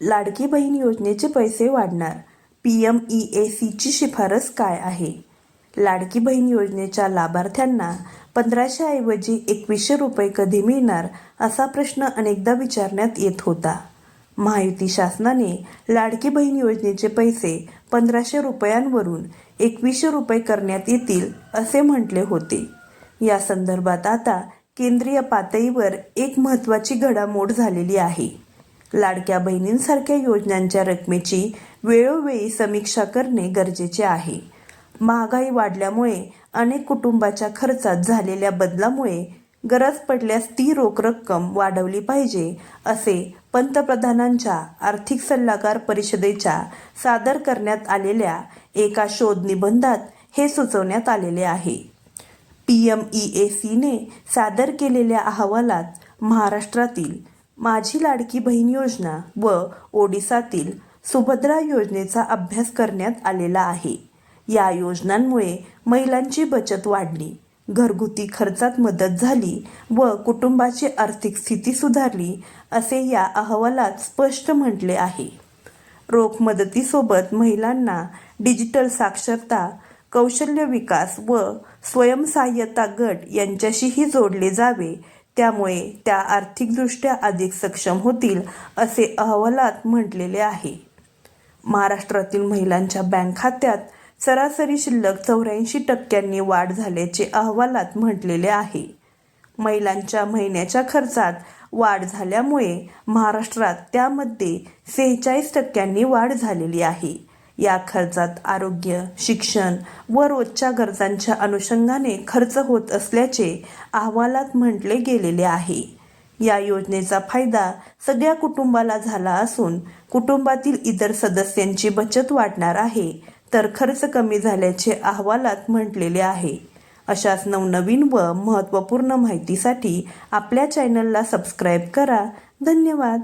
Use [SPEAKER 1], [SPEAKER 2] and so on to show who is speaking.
[SPEAKER 1] लाडकी बहीण योजनेचे पैसे वाढणार. PMEACची शिफारस काय आहे? लाडकी बहीण योजनेच्या लाभार्थ्यांना 1500 ऐवजी 2100 रुपये कधी मिळणार, असा प्रश्न अनेकदा विचारण्यात येत होता. महायुती शासनाने लाडकी बहीण योजनेचे पैसे 1500 रुपयांवरून 2100 रुपये करण्यात येतील असे म्हटले होते. या संदर्भात आता केंद्रीय पातळीवर एक महत्त्वाची घडामोड झालेली आहे. लाडक्या बहिणींसारख्या योजनांच्या रकमेची वेळोवेळी समीक्षा करणे गरजेचे आहे. महागाई वाढल्यामुळे अनेक कुटुंबाच्या खर्चात झालेल्या बदलामुळे गरज पडल्यास ती रोख रक्कम वाढवली पाहिजे, असे पंतप्रधानांच्या आर्थिक सल्लागार परिषदेच्या सादर करण्यात आलेल्या एका शोध निबंधात हे सुचवण्यात आलेले आहे. PMEACने सादर केलेल्या अहवालात महाराष्ट्रातील माझी लाडकी बहीण योजना व ओडिसातील सुभद्रा योजनेचा अभ्यास करण्यात आलेला आहे. या योजनांमुळे महिलांची बचत वाढली, घरगुती खर्चात मदत झाली व कुटुंबाची आर्थिक स्थिती सुधारली, असे या अहवालात स्पष्ट म्हटले आहे. रोख मदतीसोबत महिलांना डिजिटल साक्षरता, कौशल्य विकास व स्वयंसहाय्यता गट यांच्याशीही जोडले जावे, त्यामुळे त्या आर्थिकदृष्ट्या अधिक सक्षम होतील, असे अहवालात म्हटलेले आहे. महाराष्ट्रातील महिलांच्या बँक खात्यात सरासरी शिल्लक 84% वाढ झाल्याचे अहवालात म्हटलेले आहे. महिलांच्या महिन्याच्या खर्चात वाढ झाल्यामुळे महाराष्ट्रात त्यामध्ये 46% वाढ झालेली आहे. या खर्चात आरोग्य, शिक्षण व रोजच्या गरजांच्या अनुषंगाने खर्च होत असल्याचे अहवालात म्हटले गेलेले आहे. या योजनेचा फायदा सगळ्या कुटुंबाला झाला असून कुटुंबातील इतर सदस्यांची बचत वाढणार आहे, तर खर्च कमी झाल्याचे अहवालात म्हटलेले आहे. अशाच नवनवीन व महत्त्वपूर्ण माहितीसाठी आपल्या चॅनलला सबस्क्राईब करा. धन्यवाद.